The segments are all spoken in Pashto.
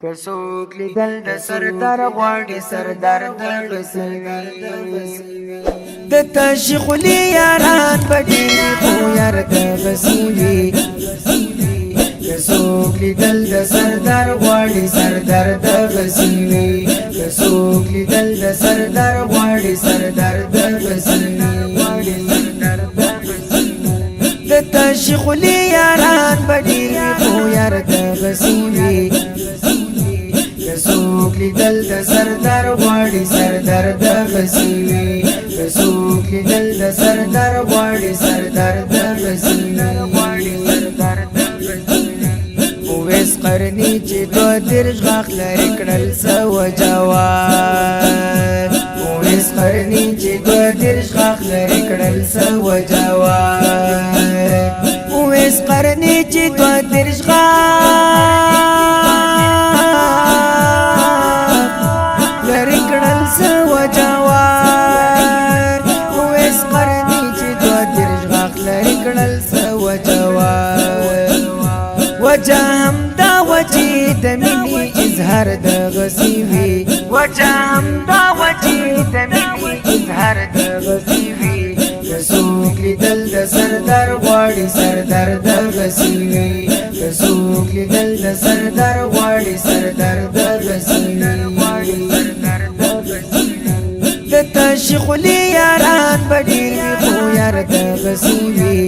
کڅوک لیدل د سردار غواړي سردار د بسوي د تشخلی یاران پټي خو یار د بسوي کڅوک لیدل د سردار غواړي سردار د بسوي کڅوک لیدل د سردار غواړي سردار د بسوي د تشخلی یاران پټي خو یار د بسوي کڅوک لیدل د سردار غواړي سردار د بسوي کڅوک لیدل د سردار غواړي سردار د بسوي اوس قرنی چې دو درج غاخ لري کړل سو جواب اوس قرنی چې دو درج غاخ لري کړل سو جواب اوس قرنی چې دو درج وجهم دا وجی د مینی اظهار د غسیوی وجهم دا وجی د مینی اظهار د غسیوی کڅوک لیدل د سردار غواړي سردار د غسیوی کڅوک لیدل د سردار غواړي سردار د غسیوی د تشخلی یاران بډی خو یار د غسیوی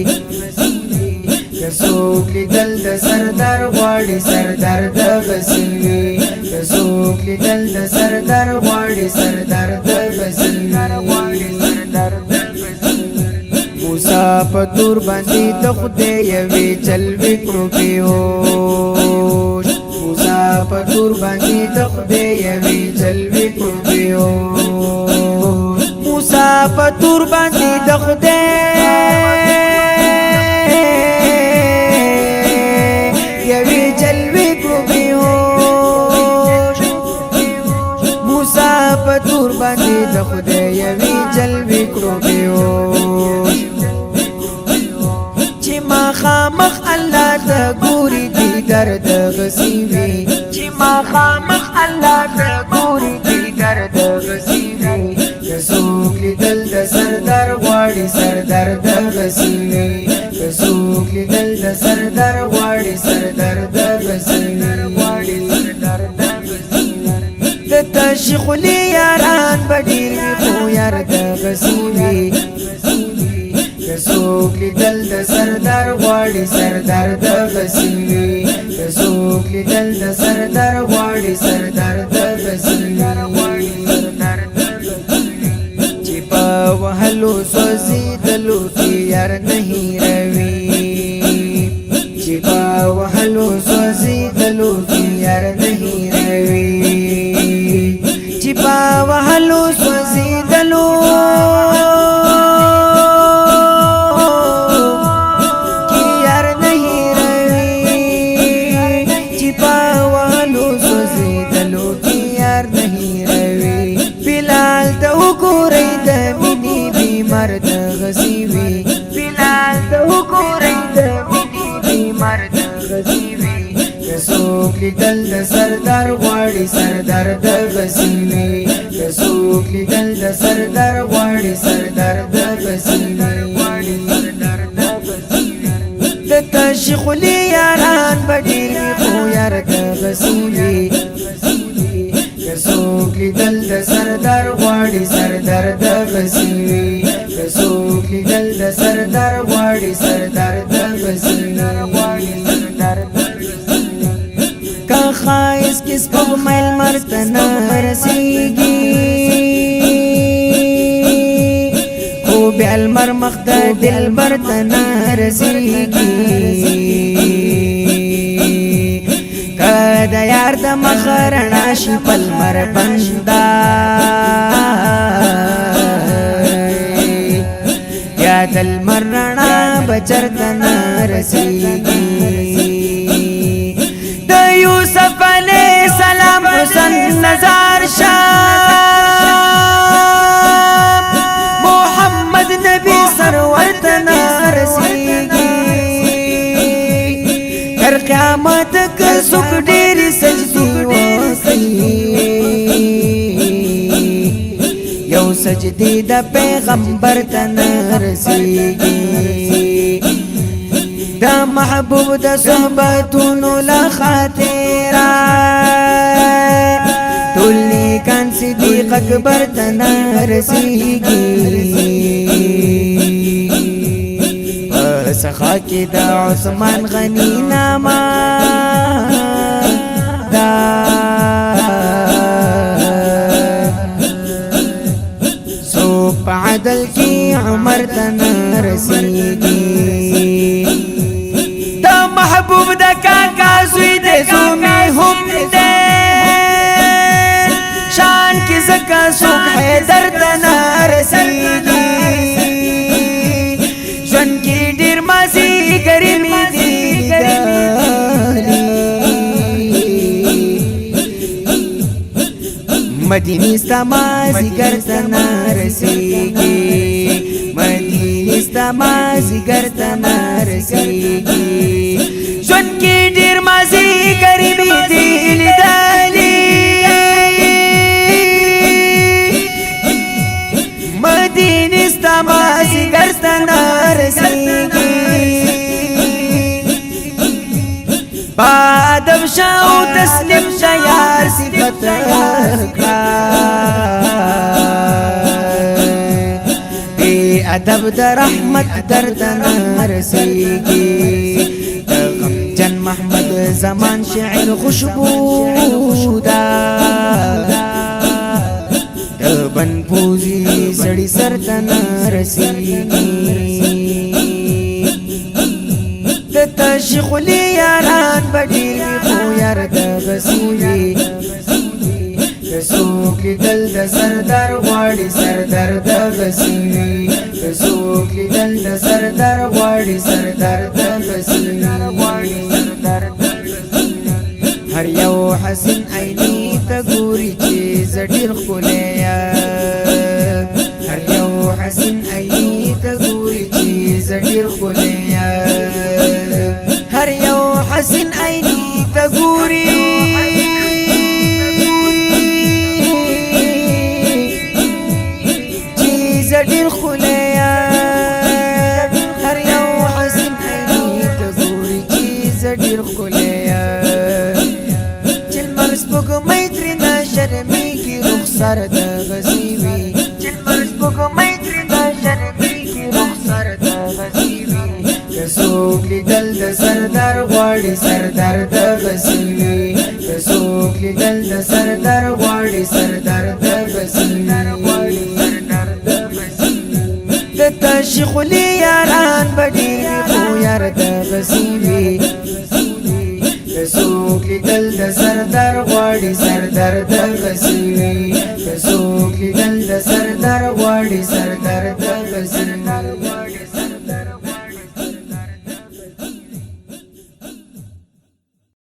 کڅوک لیدل د سردار غواړي سردار د بسوي کڅوک لیدل د سردار غواړي سردار د بسوي موسی په تور باندې د خدای یوي چل وکړو پیوش موسی په تور باندې د خدای یوي چل وکړو پیوش موسی په تور باندې د خدای پتور باندې د خدای یوي جلوي کړو بیوش چې ما خامخ الله ته ګوري دي درد غسیوي چې ما خامخ الله ته ګوري دي درد غسیوي کڅوک لیدل د سردار غواړي سردار د غسیوي کڅوک لیدل د سردار غواړي سردار د غسیوي د تشخلی یاران بډیر خو یار د غسیوي کڅوک لیدل د سردار غواړي سردار د غسیوي کڅوک لیدل د سردار غواړي سردار د غسیوي چې په وهلو سوځیدلو کې یار نه روي چې په وهلو سوځیدلو کې یار نه روي پا وحلو سوزیدلو کی یار نہیں روی چی پا وحلو سوزیدلو کی یار نہیں روی بلال تا حکوری دا منی بیمار دا غسیوی بلال تا حکوری دا منی بیمار دا غسیوی کڅوک لیدل د سردار غواړي سردار د بسوي کڅوک لیدل د سردار غواړي سردار د بسوي د تشخلی یاران بډیر خو یار د بسوي کڅوک لیدل د سردار غواړي سردار د بسوي کڅوک لیدل د سردار غواړي سردار د بسوي خایس کس پو میل مرتنا رسیگی خوب المر مخد دل برتنا رسیگی کد یار د مخرنا شپل مر بندا یا دل مرنا بچرتنا رسیگی یوسف علیہ السلام حسن نظر شام محمد نبی سرور تنا رسیگی کر قیامت کا سکھ ڈیری سجدی سجدی دا پیغمبر تنرسیگی دا محبوب دا صحبتونو لخاطرہ تولی کان صدیق اکبر تنرسیگی سخا کی دا عثمان غنی ناما دا سوپ عدل کی عمر تنرسیگی دا محبوب دا کاکا زوی دے زومی ہم دے شان کی زکا سوک حیدر تنرسیگی جن کی دیر مازی گرمی دیدالی مدینی ستا مازی گرتنا رسیگی مدینی ستا مازی گرتنا رسیگی جن کی دیر مازی گرمی دیدالی مدینی ستا مازی گرتنا رسیگی بادم شاو تسلیم شیار صفت رکھا بے ادب دا رحمت دردنا رسیگی غم جن محمد زمان شعر خوشبو دا بن پوزی سڑی سرتنا رسیگی تشخلی یاران بڑی خو یار دا بسیوی کسوکی دل دا سردار غواړي سردار دا بسیوی کسوکی دل دا سردار غواړي سردار دا بسیوی هر یو حسن عینی تا ګوري چې زډیر خولیا هر یو حسن عینی تا ګوري چې زډیر خولیا هر یو حسن عینی تا ګوري چې زډیر خولیا هر یو حسن عینی تا ګوري چې زډیر خولیا ميترنا شرمي کی رخسار دا غزیوی چل مرز بگو ميترنا شرمي کی رخسار دا غزیوی کسوکلی دل دا سردار غواړي سردار دا غزیوی کسوکلی دل دا سردار غواړي سردار دا غزیوی دتا شیخولی یاران بڑی خو یار دا غزیوی کسوکلی دل دا سردار غواړي سردار د غسیوی کسوکلی دل دا سردار غواړي سردار د غسیوی